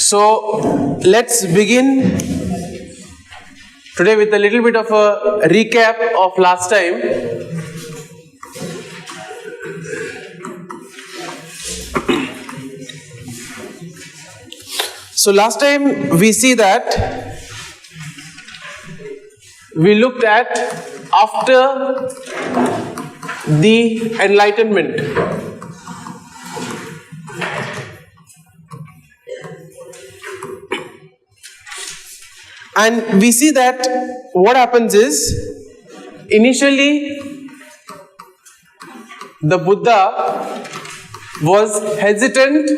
So let's begin today with a little bit of a recap of last time. So last time we see that we looked at after the enlightenment. And we see that what happens is, initially the Buddha was hesitant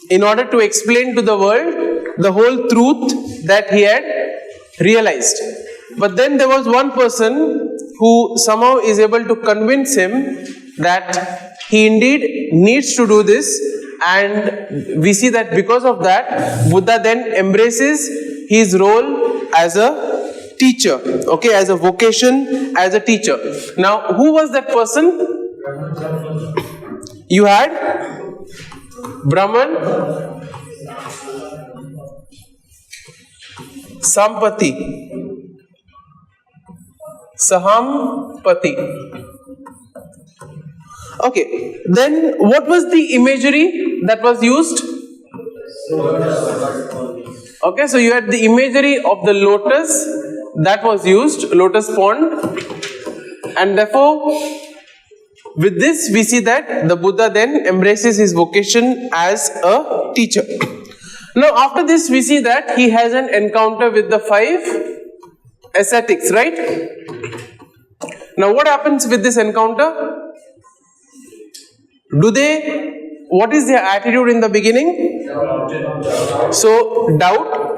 in order to explain to the world the whole truth that he had realized. But then there was one person who somehow is able to convince him that he indeed needs to do this. And we see that because of that, Buddha then embraces his role as a teacher, okay, as a vocation, as a teacher. Now, who was that person? You had Brahman, Sampati, Sahampati. Okay, then what was the imagery that was used? Okay, so you had the imagery of the lotus that was used, lotus pond, and therefore with this we see that the Buddha then embraces his vocation as a teacher. Now after this we see that he has an encounter with the 5 ascetics, right? Now what happens with this encounter? What is their attitude in the beginning? So, doubt.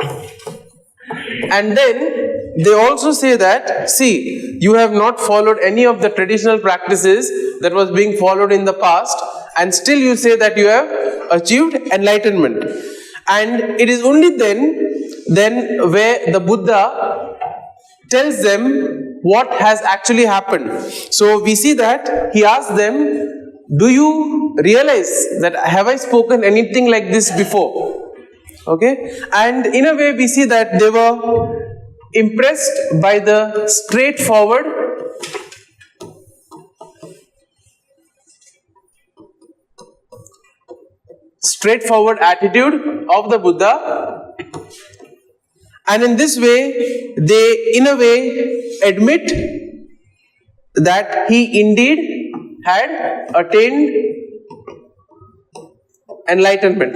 And then they also say that, see, you have not followed any of the traditional practices that was being followed in the past, and still you say that you have achieved enlightenment. And it is only then where the Buddha tells them what has actually happened. So we see that he asks them, do you realize that have I spoken anything like this before? Okay, and in a way we see that they were impressed by the straightforward attitude of the Buddha, and in this way they in a way admit that he indeed had attained enlightenment.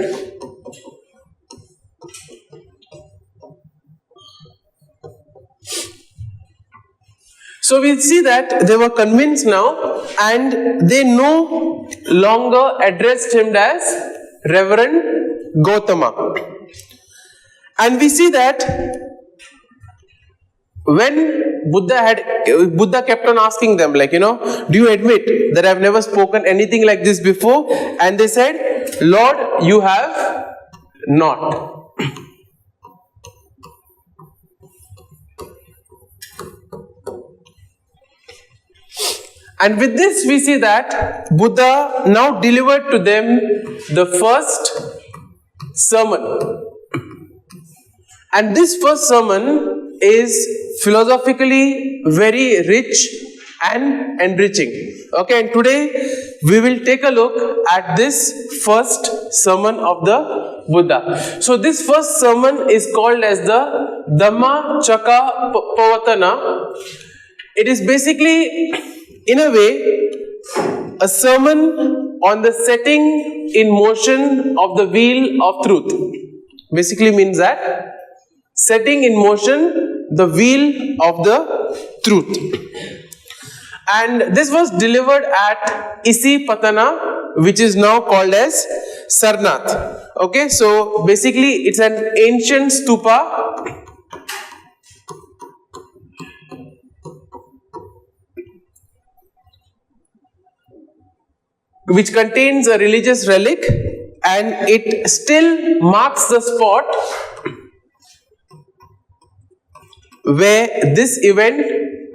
So we see that they were convinced now, and they no longer addressed him as Reverend Gautama. And we see that when Buddha kept on asking them, like, do you admit that I've never spoken anything like this before? And they said, Lord, you have not. And with this we see that Buddha now delivered to them the first sermon. And this first sermon is philosophically very rich and enriching. Okay, and today we will take a look at this first sermon of the Buddha. So this first sermon is called as the Dhammacakkappavattana. It is basically, in a way, a sermon on the setting in motion of the wheel of truth. Basically means that setting in motion the wheel of the truth. And this was delivered at Isipatana, which is now called as Sarnath. Okay, so basically it's an ancient stupa which contains a religious relic, and it still marks the spot where this event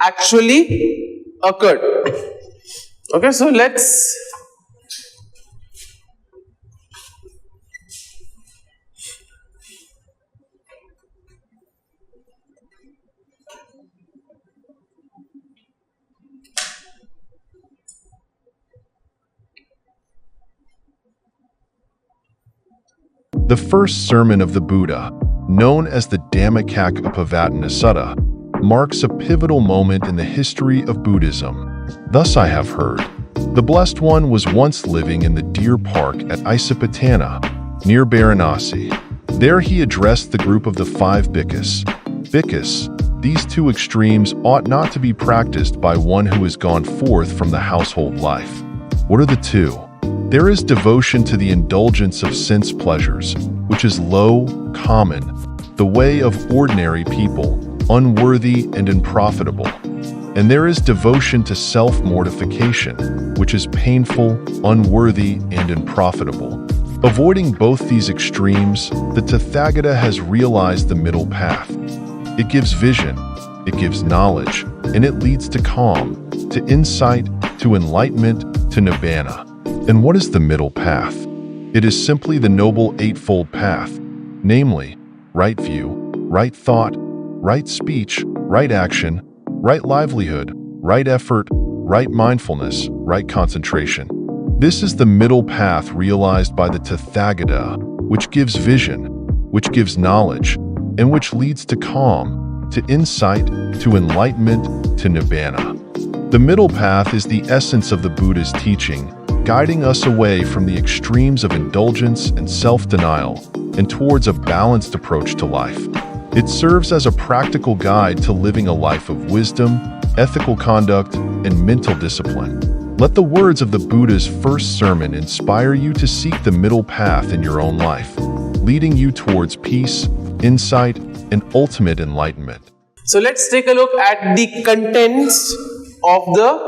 actually occurred. Okay, so let's The first sermon of the Buddha, known as the Dhammacakkappavattana Sutta, marks a pivotal moment in the history of Buddhism. Thus I have heard. The Blessed One was once living in the deer park at Eightfold near Varanasi. There he addressed the group of the 5 bhikkhus. Bhikkhus, these 2 extremes ought not to be practiced by one who has gone forth from the household life. What are the 2? There is devotion to the indulgence of sense pleasures, which is low, common, the way of ordinary people, unworthy and unprofitable. And there is devotion to self-mortification, which is painful, unworthy, and unprofitable. Avoiding both these extremes, the Tathagata has realized the middle path. It gives vision, it gives knowledge, and it leads to calm, to insight, to enlightenment, to nibbana. And what is the middle path? It is simply the Noble Eightfold Path, namely, right view, right thought, right speech, right action, right livelihood, right effort, right mindfulness, right concentration. This is the middle path realized by the Tathagata, which gives vision, which gives knowledge, and which leads to calm, to insight, to enlightenment, to nibbana. The middle path is the essence of the Buddha's teaching, guiding us away from the extremes of indulgence and self-denial and towards a balanced approach to life. It serves as a practical guide to living a life of wisdom, ethical conduct, and mental discipline. Let the words of the Buddha's first sermon inspire you to seek the middle path in your own life, leading you towards peace, insight, and ultimate enlightenment. So let's take a look at the contents of the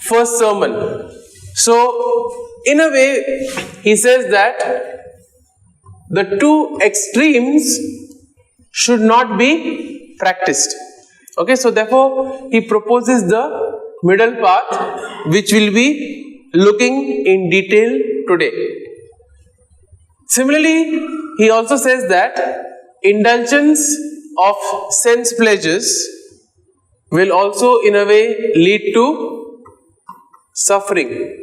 first sermon. So, in a way, he says that the 2 extremes should not be practiced. Okay, so therefore, he proposes the middle path, which will be looking in detail today. Similarly, he also says that indulgence of sense pleasures will also, in a way, lead to suffering,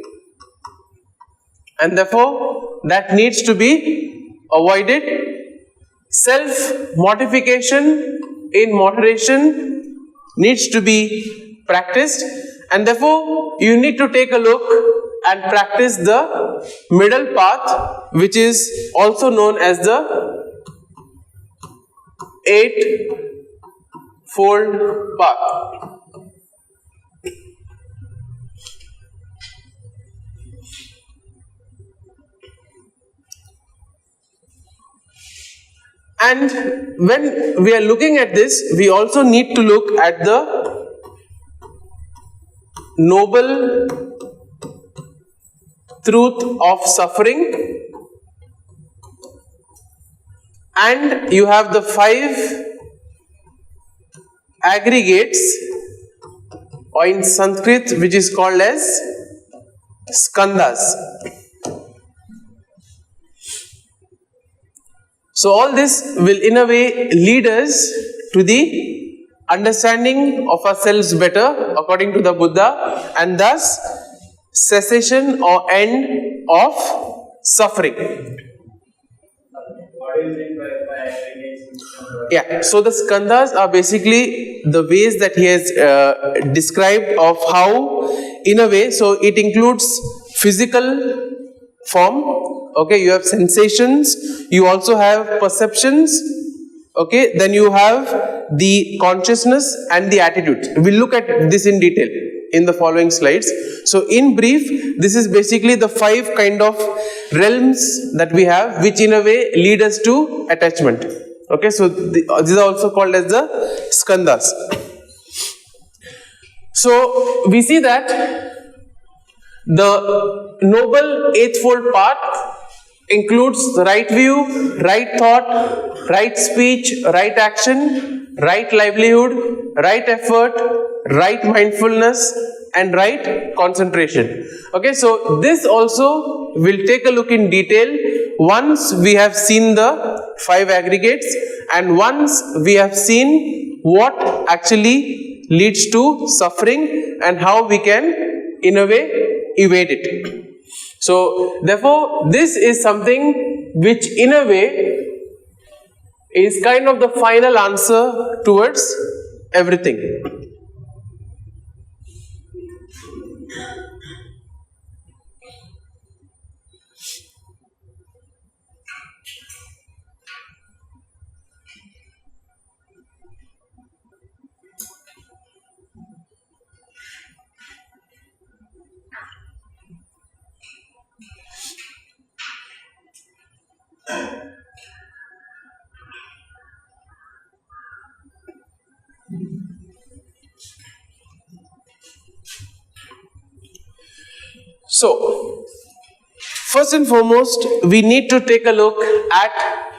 and therefore that needs to be avoided. Self-mortification in moderation needs to be practiced, and therefore you need to take a look and practice the middle path, which is also known as the Eightfold Path. And when we are looking at this, we also need to look at the noble truth of suffering, and you have the 5 aggregates, or in Sanskrit which is called as skandhas. So all this will in a way lead us to the understanding of ourselves better according to the Buddha, and thus cessation or end of suffering. What is it by aggregates? Yeah, so the skandhas are basically the ways that he has described of how, in a way, so it includes physical form, okay, you have sensations, you also have perceptions, okay, then you have the consciousness and the attitude. We'll look at this in detail in the following slides. So in brief, this is basically the 5 kind of realms that we have, which in a way lead us to attachment. Okay, so these are also called as the skandhas. So we see that the Noble Eightfold Path includes the right view, right thought, right speech, right action, right livelihood, right effort, right mindfulness, and right concentration. Okay, so this also will take a look in detail once we have seen the 5 aggregates and once we have seen what actually leads to suffering and how we can, in a way, evade it. So therefore, this is something which in a way is kind of the final answer towards everything. So, first and foremost, we need to take a look at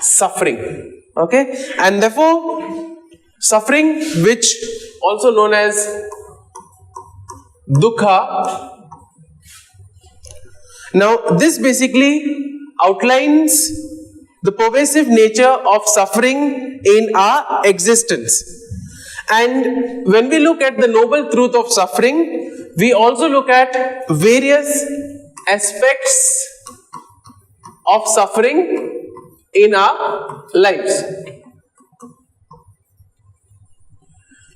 suffering. Okay? And therefore, suffering, which also known as dukkha. Now, this basically outlines the pervasive nature of suffering in our existence. And when we look at the noble truth of suffering, we also look at various aspects of suffering in our lives.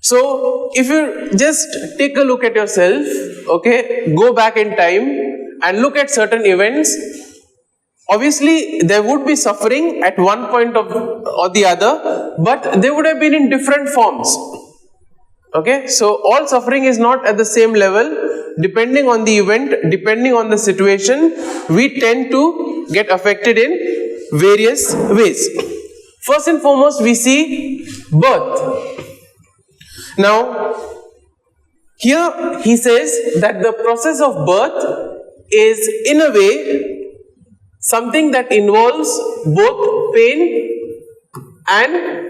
So, if you just take a look at yourself, okay, go back in time and look at certain events, obviously there would be suffering at one point or the other, but they would have been in different forms. Okay, so all suffering is not at the same level. Depending on the event, depending on the situation, we tend to get affected in various ways. First and foremost, we see birth. Now, here he says that the process of birth is in a way something that involves both pain and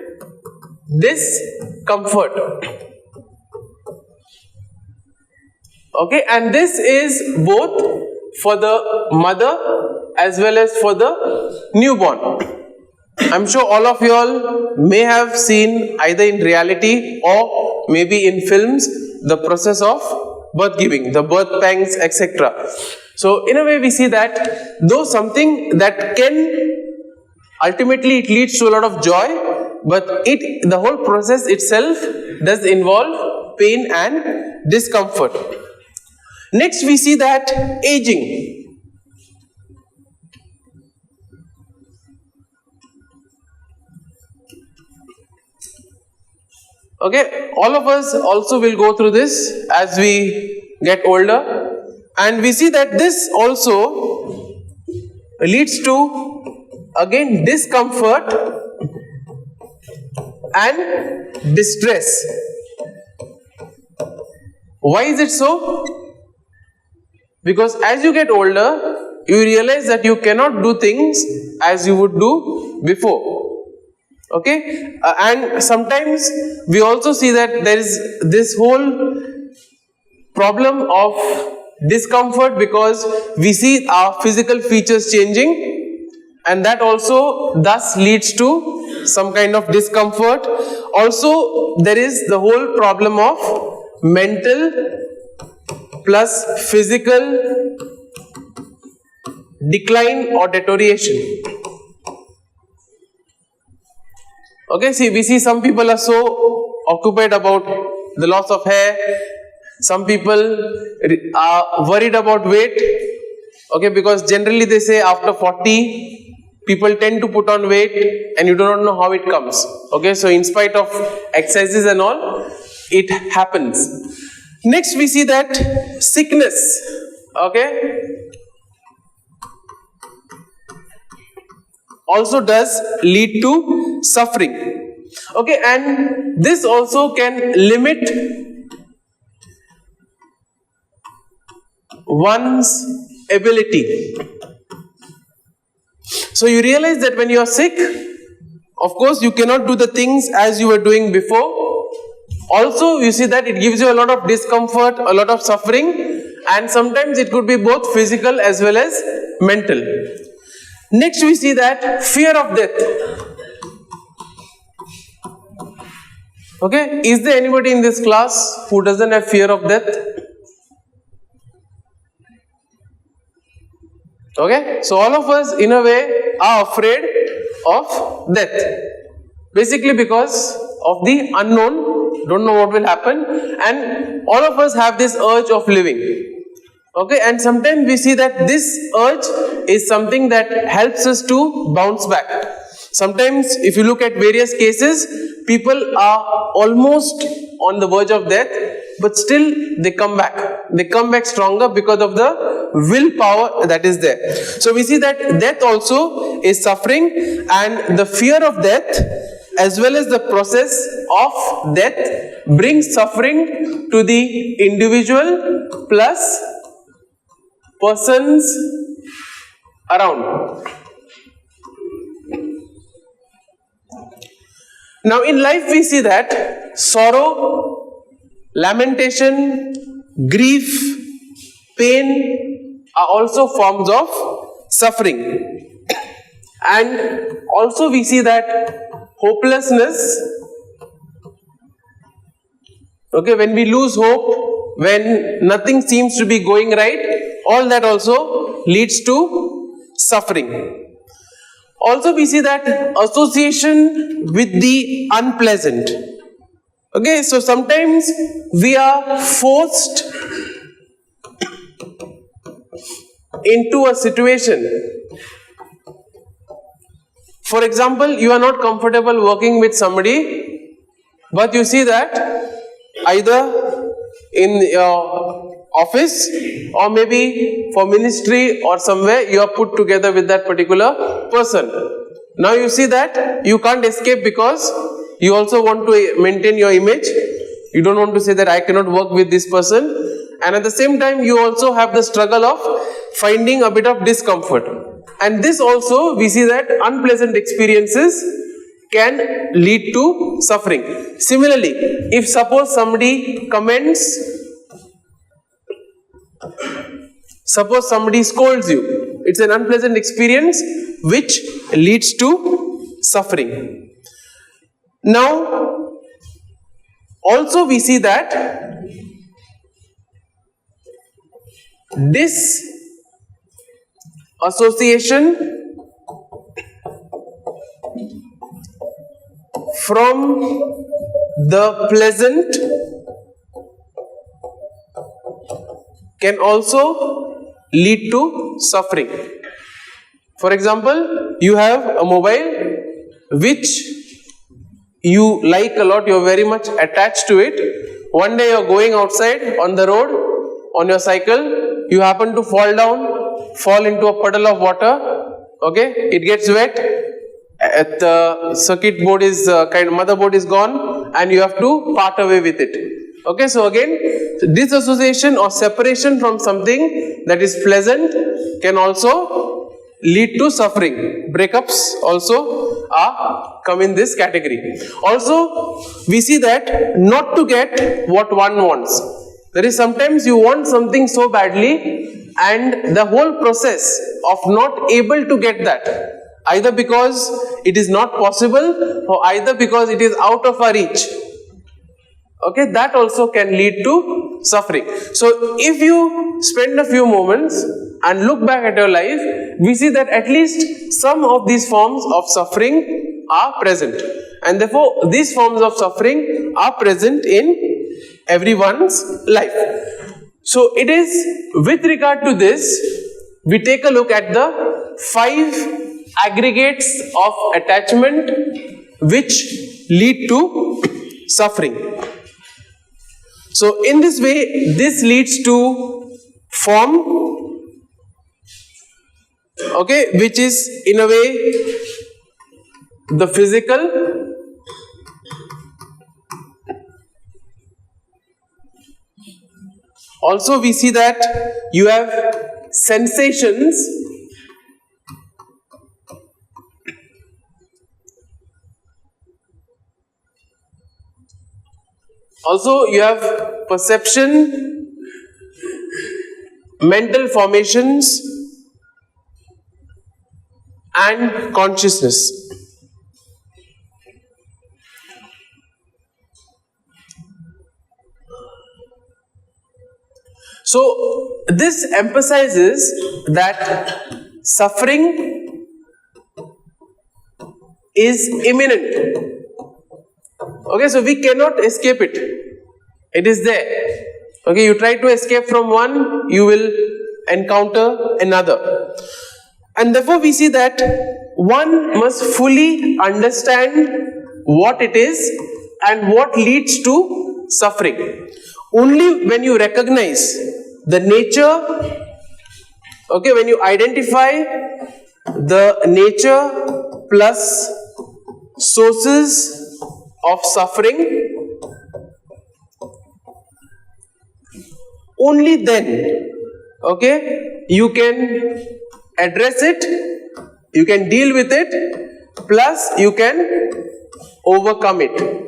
discomfort. Okay, and this is both for the mother as well as for the newborn. I'm sure all of you all may have seen either in reality or maybe in films the process of birth giving, the birth pangs, etc. So in a way we see that though something that can ultimately it leads to a lot of joy, but the whole process itself does involve pain and discomfort. Next we see that aging. Okay, all of us also will go through this as we get older, and we see that this also leads to again discomfort and distress. Why is it so? Because as you get older, you realize that you cannot do things as you would do before. Okay? And sometimes we also see that there is this whole problem of discomfort because we see our physical features changing, and that also thus leads to some kind of discomfort. Also, there is the whole problem of mental plus physical decline or deterioration. Okay, see, we see some people are so occupied about the loss of hair, some people are worried about weight, okay, because generally they say after 40, people tend to put on weight and you do not know how it comes, okay, so in spite of exercises and all, it happens. Next we see that sickness, okay, also does lead to suffering, okay, and this also can limit one's ability. So you realize that when you are sick, of course you cannot do the things as you were doing before. Also, you see that it gives you a lot of discomfort, a lot of suffering, and sometimes it could be both physical as well as mental. Next, we see that fear of death. Okay, is there anybody in this class who doesn't have fear of death? Okay, so all of us, in a way, are afraid of death. Basically because of the unknown, don't know what will happen, and all of us have this urge of living. Okay, and sometimes we see that this urge is something that helps us to bounce back. Sometimes if you look at various cases, people are almost on the verge of death, but still they come back. They come back stronger because of the willpower that is there. So we see that death also is suffering, and the fear of death as well as the process of death brings suffering to the individual plus persons around. Now in life we see that sorrow, lamentation, grief, pain are also forms of suffering. And also we see that hopelessness, okay, when we lose hope, when nothing seems to be going right, all that also leads to suffering. Also we see that association with the unpleasant. Okay, so sometimes we are forced into a situation. For example, you are not comfortable working with somebody, but you see that either in your office or maybe for ministry or somewhere you are put together with that particular person. Now you see that you can't escape because you also want to maintain your image. You don't want to say that I cannot work with this person, and at the same time you also have the struggle of finding a bit of discomfort. And this also we see that unpleasant experiences can lead to suffering. Similarly, if suppose somebody scolds you, it's an unpleasant experience which leads to suffering. Now, also we see that this association from the pleasant can also lead to suffering. For example, you have a mobile which you like a lot, you're very much attached to it. One day you're going outside on the road, on your cycle, you happen to fall into a puddle of water, okay, it gets wet, the circuit board is motherboard is gone, and you have to part away with it. Okay, so again, disassociation or separation from something that is pleasant can also lead to suffering. Breakups also come in this category. Also, we see that not to get what one wants. There is sometimes you want something so badly, and the whole process of not able to get that, either because it is not possible or either because it is out of our reach, okay, that also can lead to suffering. So if you spend a few moments and look back at your life, we see that at least some of these forms of suffering are present, and therefore these forms of suffering are present in everyone's life. So it is with regard to this, we take a look at the 5 aggregates of attachment which lead to suffering. So in this way, this leads to form, okay, which is in a way the physical, also we see that you have sensations, also you have perception, mental formations and consciousness. So this emphasizes that suffering is imminent. Okay, so we cannot escape it. It is there. Okay, you try to escape from one, you will encounter another. And therefore we see that one must fully understand what it is and what leads to suffering. Only when you recognize the nature, okay, when you identify the nature plus sources of suffering, only then, okay, you can address it, you can deal with it, plus you can overcome it.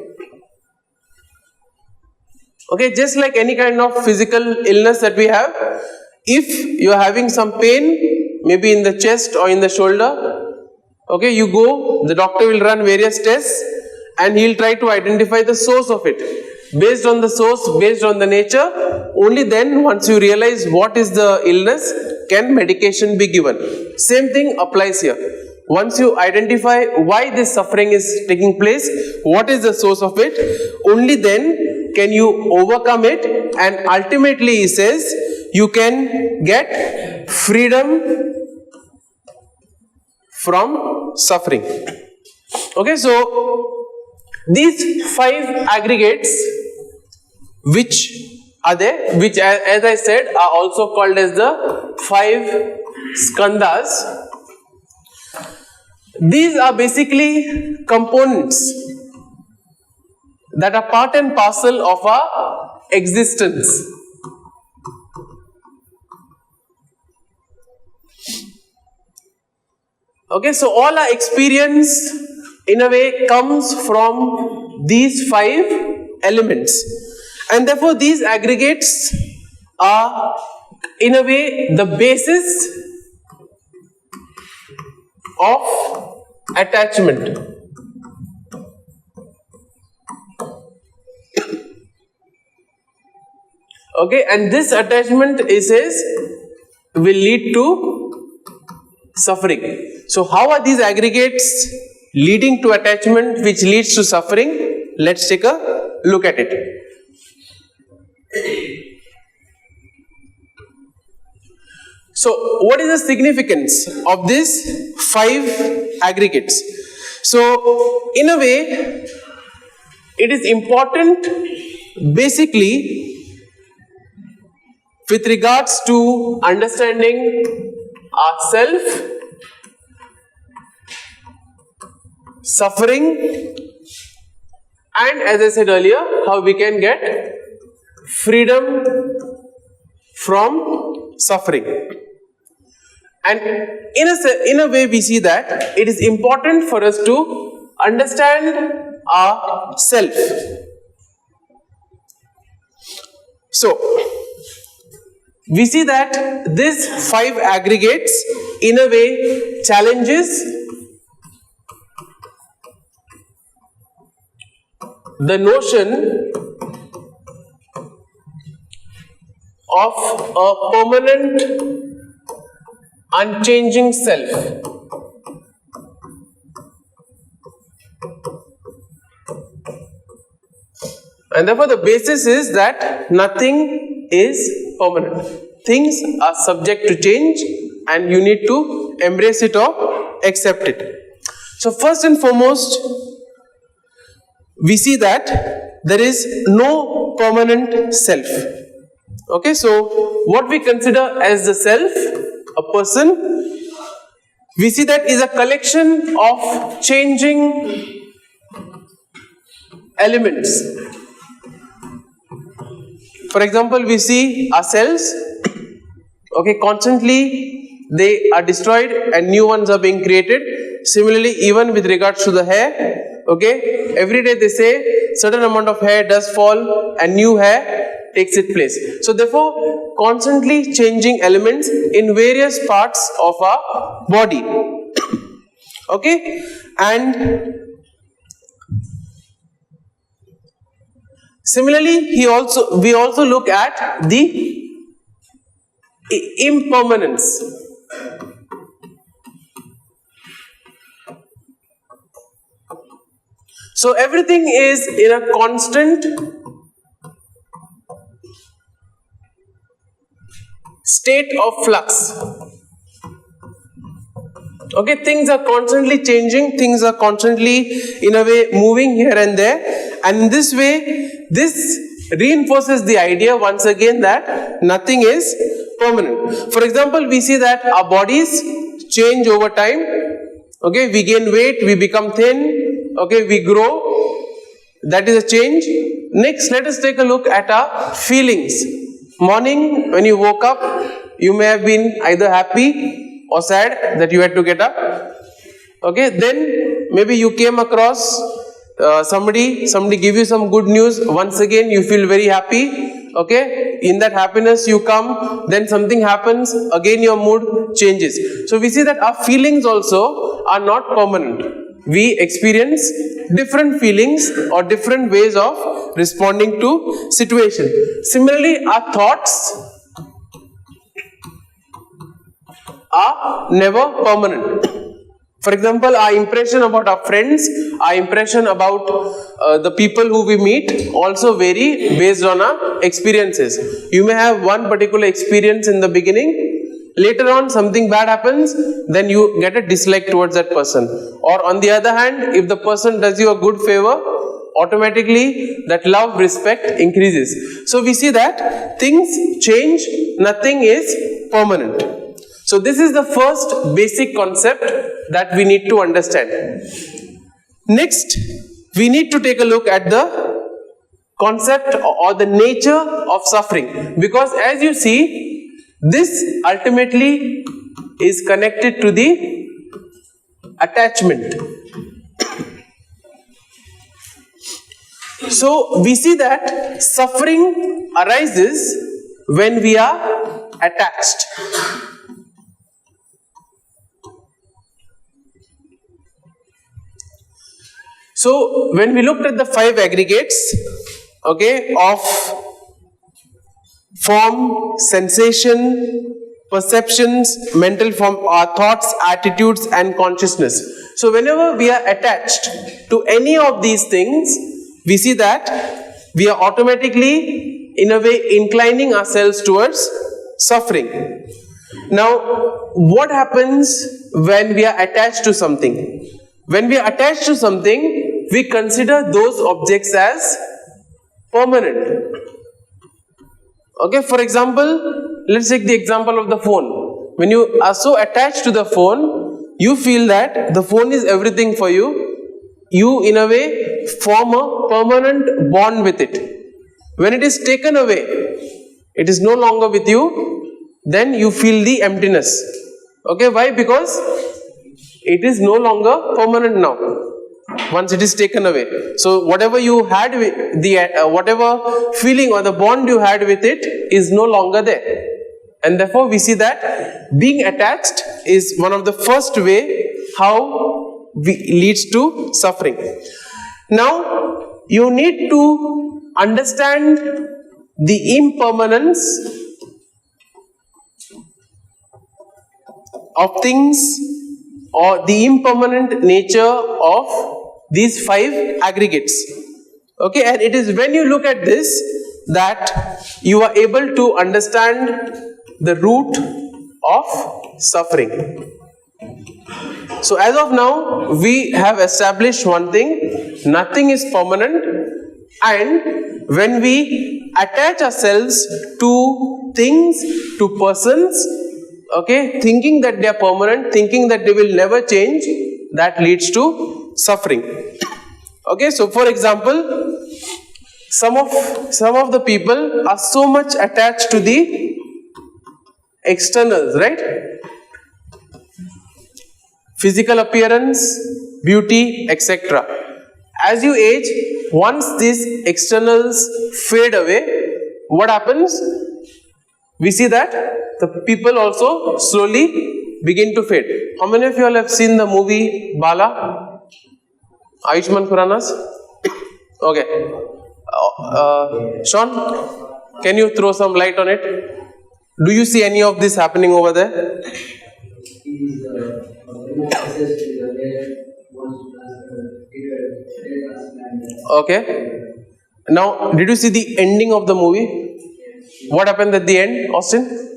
Okay, just like any kind of physical illness that we have, if you are having some pain, maybe in the chest or in the shoulder, okay, you go, the doctor will run various tests and he'll try to identify the source of it. Based on the source, based on the nature, only then once you realize what is the illness, can medication be given. Same thing applies here. Once you identify why this suffering is taking place, what is the source of it, only then can you overcome it, and ultimately he says you can get freedom from suffering. Okay, so these 5 aggregates which are there, which as I said are also called as the 5 skandhas. These are basically components that are part and parcel of our existence. Okay, so all our experience in a way comes from these 5 elements, and therefore these aggregates are in a way the basis of attachment. Okay, and this attachment, it says, will lead to suffering. So how are these aggregates leading to attachment which leads to suffering? Let's take a look at it. So what is the significance of these 5 aggregates? So in a way, it is important basically with regards to understanding ourself, suffering, and as I said earlier, how we can get freedom from suffering. And in a way we see that it is important for us to understand ourself. So we see that these 5 aggregates in a way challenges the notion of a permanent, unchanging self. And therefore the basis is that nothing is permanent. Things are subject to change and you need to embrace it or accept it. So first and foremost, we see that there is no permanent self. Okay, so what we consider as the self, a person, we see that is a collection of changing elements. For example, we see ourselves, okay, constantly they are destroyed and new ones are being created. Similarly, even with regards to the hair, okay, every day they say certain amount of hair does fall and new hair takes its place. So therefore, constantly changing elements in various parts of our body. Okay, and similarly, we also look at the impermanence. So everything is in a constant state of flux. Okay, things are constantly changing, things are constantly in a way moving here and there, and in this way, this reinforces the idea once again that nothing is permanent. For example, we see that our bodies change over time. Okay, we gain weight, we become thin, okay, we grow. That is a change. Next, let us take a look at our feelings. Morning, when you woke up, you may have been either happy or sad that you had to get up. Okay, then maybe you came across somebody give you some good news. Once again, you feel very happy. Okay, in that happiness you come, then something happens, again your mood changes. So we see that our feelings also are not permanent. We experience different feelings or different ways of responding to situation. Similarly, our thoughts are never permanent. For example, our impression about our friends, our impression about the people who we meet also vary based on our experiences. You may have one particular experience in the beginning, later on something bad happens, then you get a dislike towards that person. Or on the other hand, if the person does you a good favor, automatically that love, respect increases. So we see that things change, nothing is permanent. So this is the first basic concept that we need to understand. Next, we need to take a look at the concept or the nature of suffering, because as you see, this ultimately is connected to the attachment. So we see that suffering arises when we are attached. So when we looked at the 5 aggregates, okay, of form, sensation, perceptions, mental form, our thoughts, attitudes and consciousness. So whenever we are attached to any of these things, we see that we are automatically in a way inclining ourselves towards suffering. Now, what happens when we are attached to something? When we are attached to something, we consider those objects as permanent. Okay, for example, let's take the example of the phone. When you are so attached to the phone, you feel that the phone is everything for you. You, in a way, form a permanent bond with it. When it is taken away, it is no longer with you, then you feel the emptiness. Okay, why? Because it is no longer permanent now, once it is taken away. So whatever you had with whatever feeling or the bond you had with it is no longer there. And therefore we see that being attached is one of the first way how leads to suffering. Now you need to understand the impermanence of things, or the impermanent nature of these 5 aggregates. Okay, and it is when you look at this that you are able to understand the root of suffering. So as of now, we have established one thing: nothing is permanent, and when we attach ourselves to things, to persons, okay, thinking that they are permanent, thinking that they will never change, that leads to suffering. Okay, so for example, some of the people are so much attached to the externals, right? Physical appearance, beauty, etc. As you age, once these externals fade away, what happens? We see that the people also slowly begin to fade. How many of you all have seen the movie Bala? Ayushmann Khurrana's? Okay. Sean, can you throw some light on it? Do you see any of this happening over there? Okay. Now, did you see the ending of the movie? What happened at the end, Austin?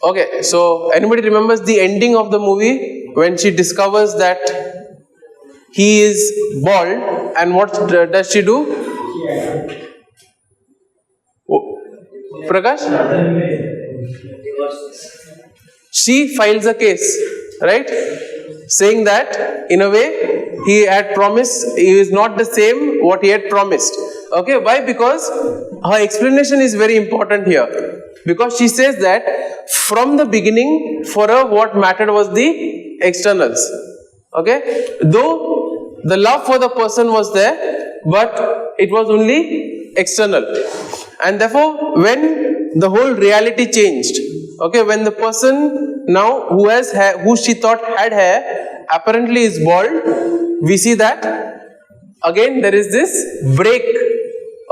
Okay, so anybody remembers the ending of the movie when she discovers that he is bald, and what does she do? Oh, Prakash? She files a case, right? Saying that in a way he had promised, he is not the same what he had promised. Okay, why? Because her explanation is very important here. Because she says that from the beginning, for her what mattered was the externals. Okay, though the love for the person was there, but it was only external. And therefore, when the whole reality changed, okay, when the person now who has hair, who she thought had hair, apparently is bald, we see that again there is this break,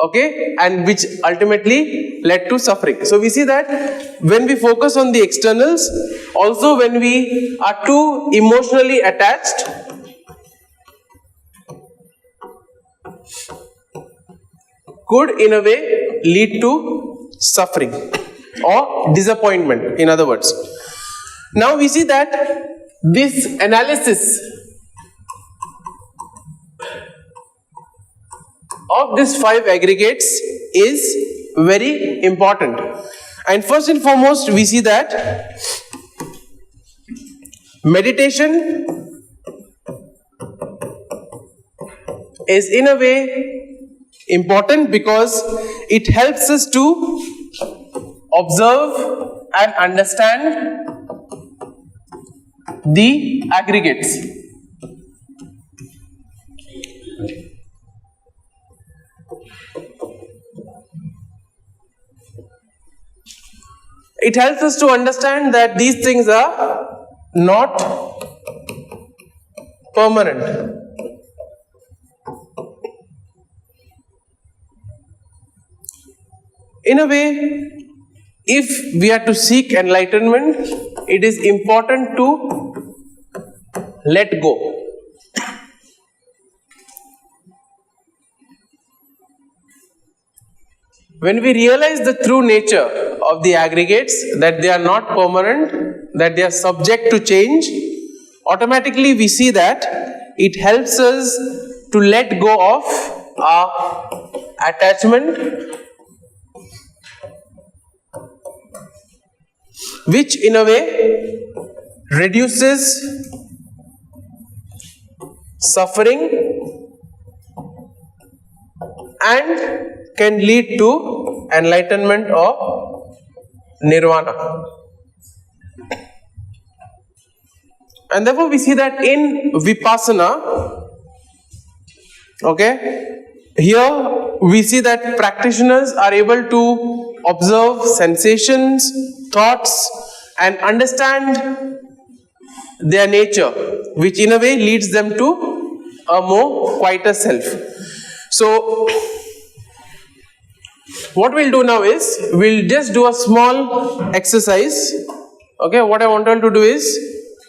okay, and which ultimately led to suffering. So we see that when we focus on the externals, also when we are too emotionally attached, could in a way lead to suffering or disappointment, in other words. Now we see that this analysis of these 5 aggregates is very important. And first and foremost, we see that meditation is in a way important because it helps us to observe and understand the aggregates. It helps us to understand that these things are not permanent. In a way, if we are to seek enlightenment, it is important to let go. When we realize the true nature of the aggregates, that they are not permanent, that they are subject to change, automatically we see that it helps us to let go of our attachment, which in a way reduces suffering and can lead to enlightenment or nirvana. And therefore we see that in vipassana, okay, here we see that practitioners are able to observe sensations, thoughts, and understand their nature, which in a way leads them to a more quieter self. So what we'll do now is, we'll just do a small exercise. Okay, what I want you to do is,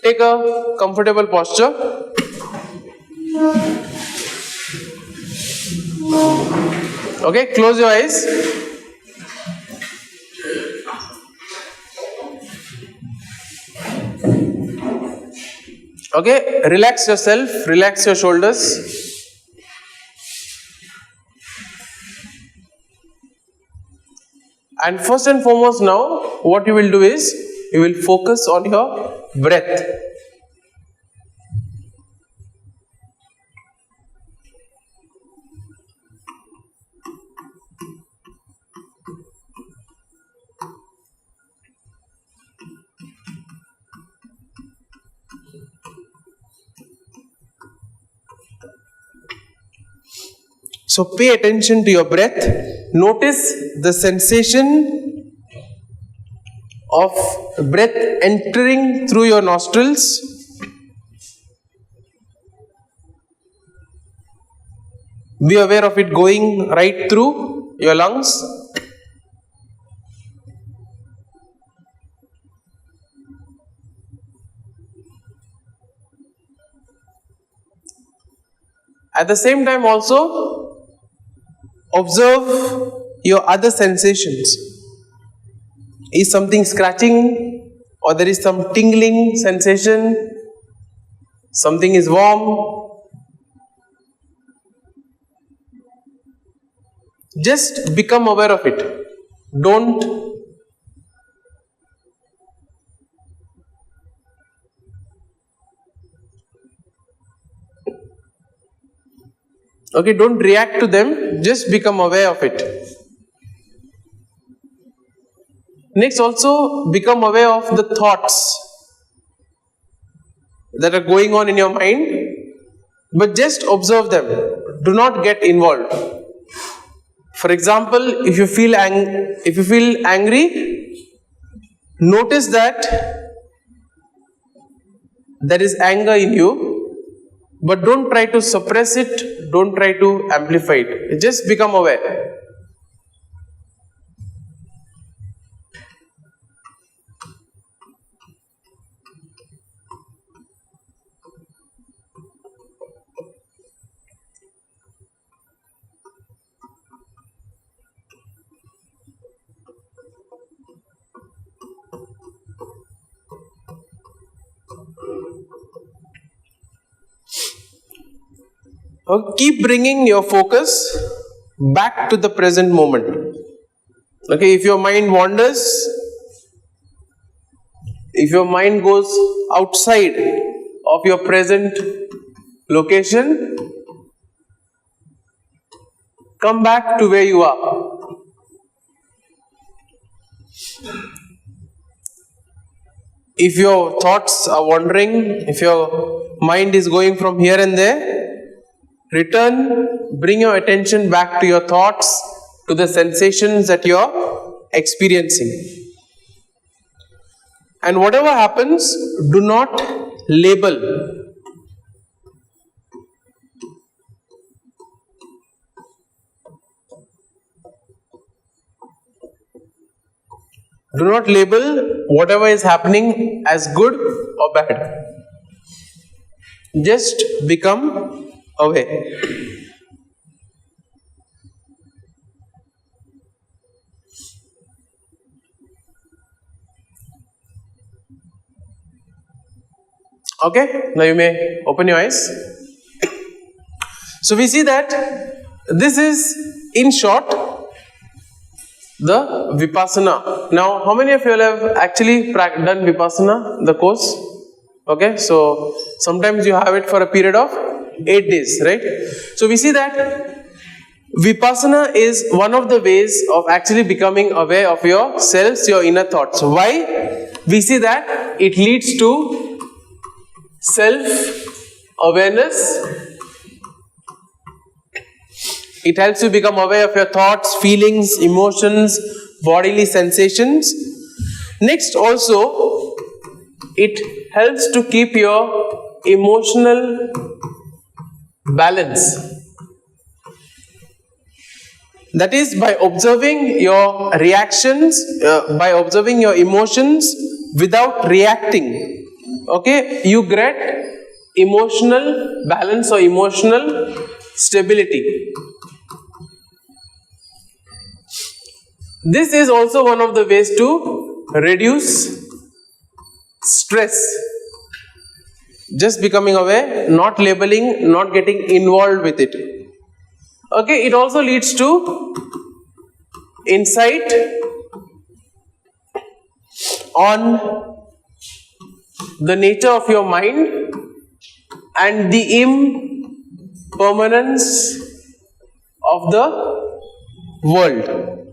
take a comfortable posture. Okay, close your eyes. Okay, relax yourself, relax your shoulders. And first and foremost now, what you will do is, you will focus on your breath. So pay attention to your breath. Notice the sensation of breath entering through your nostrils. Be aware of it going right through your lungs. At the same time also observe your other sensations. Is something scratching, or there is some tingling sensation? Something is warm. Just become aware of it. Don't don't react to them, just become aware of it. Next, also become aware of the thoughts that are going on in your mind, but just observe them. Do not get involved. For example, if you feel angry, notice that there is anger in you, but don't try to suppress it, don't try to amplify it. Just become aware. Keep bringing your focus back to the present moment. Okay, if your mind wanders, if your mind goes outside of your present location, come back to where you are. If your thoughts are wandering, if your mind is going from here and there, return, bring your attention back to your thoughts, to the sensations that you are experiencing. And whatever happens, do not label. Do not label whatever is happening as good or bad. Just become aware. Okay, now you may open your eyes. So we see that this is, in short, the Vipassana. Now, how many of you have actually done Vipassana, the course? Okay, so sometimes you have it for a period of 8 days, right? So we see that Vipassana is one of the ways of actually becoming aware of yourselves, your inner thoughts. Why? We see that it leads to self-awareness. It helps you become aware of your thoughts, feelings, emotions, bodily sensations. Next, also, it helps to keep your emotional balance. That is, by observing your reactions, by observing your emotions without reacting. Okay, you get emotional balance or emotional stability. This is also one of the ways to reduce stress. Just becoming aware, not labeling, not getting involved with it. Okay, it also leads to insight on the nature of your mind and the impermanence of the world,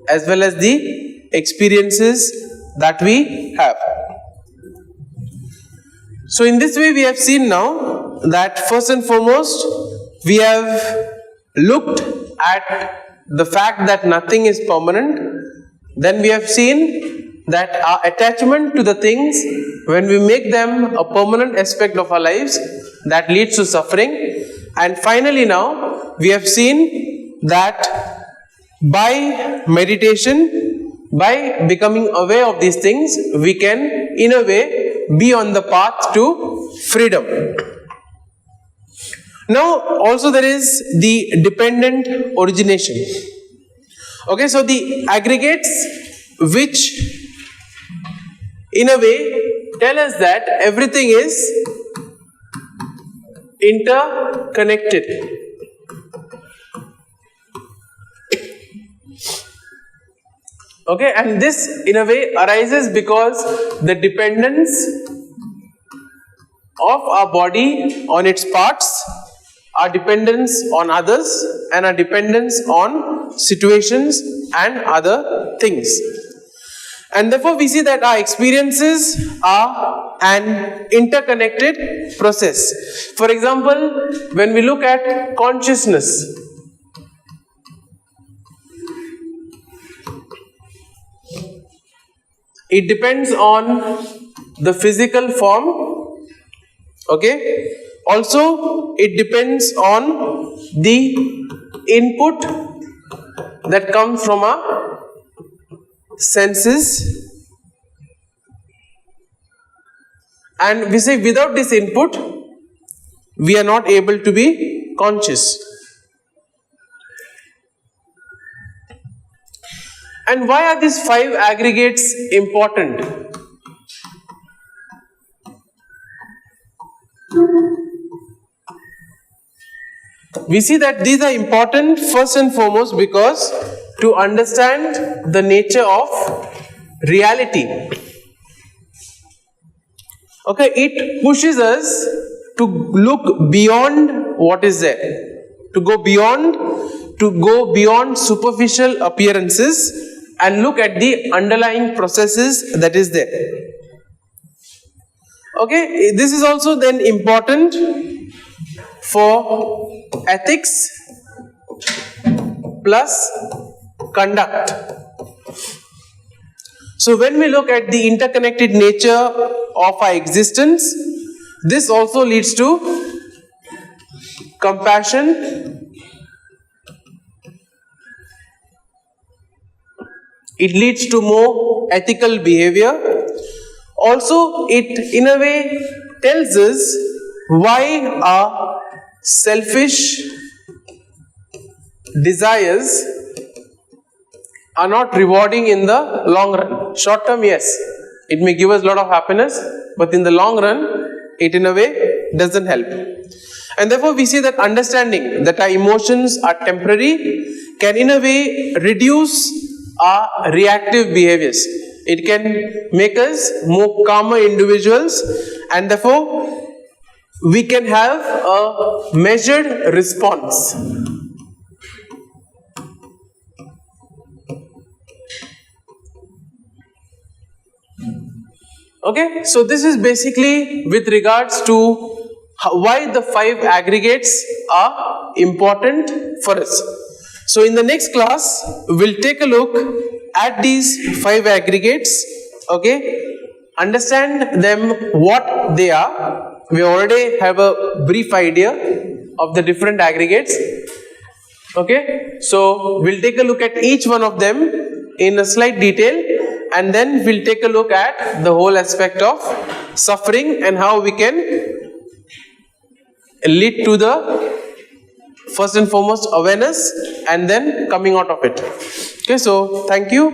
as well as the experiences that we have. So in this way we have seen now that first and foremost we have looked at the fact that nothing is permanent. Then we have seen that our attachment to the things, when we make them a permanent aspect of our lives, that leads to suffering. And finally now we have seen that by meditation, by becoming aware of these things, we can in a way be on the path to freedom. Now also there is the dependent origination. Okay, so the aggregates which in a way tell us that everything is interconnected. Okay, and this in a way arises because the dependence of our body on its parts, our dependence on others, and our dependence on situations and other things. And therefore we see that our experiences are an interconnected process. For example, when we look at consciousness, it depends on the physical form. Okay. Also, it depends on the input that comes from our senses. And we say without this input, we are not able to be conscious. And why are these 5 aggregates important? We see that these are important first and foremost because to understand the nature of reality. Okay, it pushes us to look beyond what is there, to go beyond superficial appearances and look at the underlying processes that is there. Okay, this is also then important for ethics plus conduct. So when we look at the interconnected nature of our existence, this also leads to compassion. It leads to more ethical behavior. Also, it in a way tells us why our selfish desires are not rewarding in the long run. Short term, yes, it may give us a lot of happiness, but in the long run, it in a way doesn't help. And therefore, we see that understanding that our emotions are temporary can in a way reduce our reactive behaviors. It can make us more calmer individuals, and therefore we can have a measured response. Okay, so this is basically with regards to why the 5 aggregates are important for us. So in the next class, we'll take a look at these 5 aggregates, okay, understand them, what they are. We already have a brief idea of the different aggregates, okay. So we'll take a look at each one of them in a slight detail, and then we'll take a look at the whole aspect of suffering and how we can lead to the first and foremost awareness and then coming out of it. Okay, so thank you.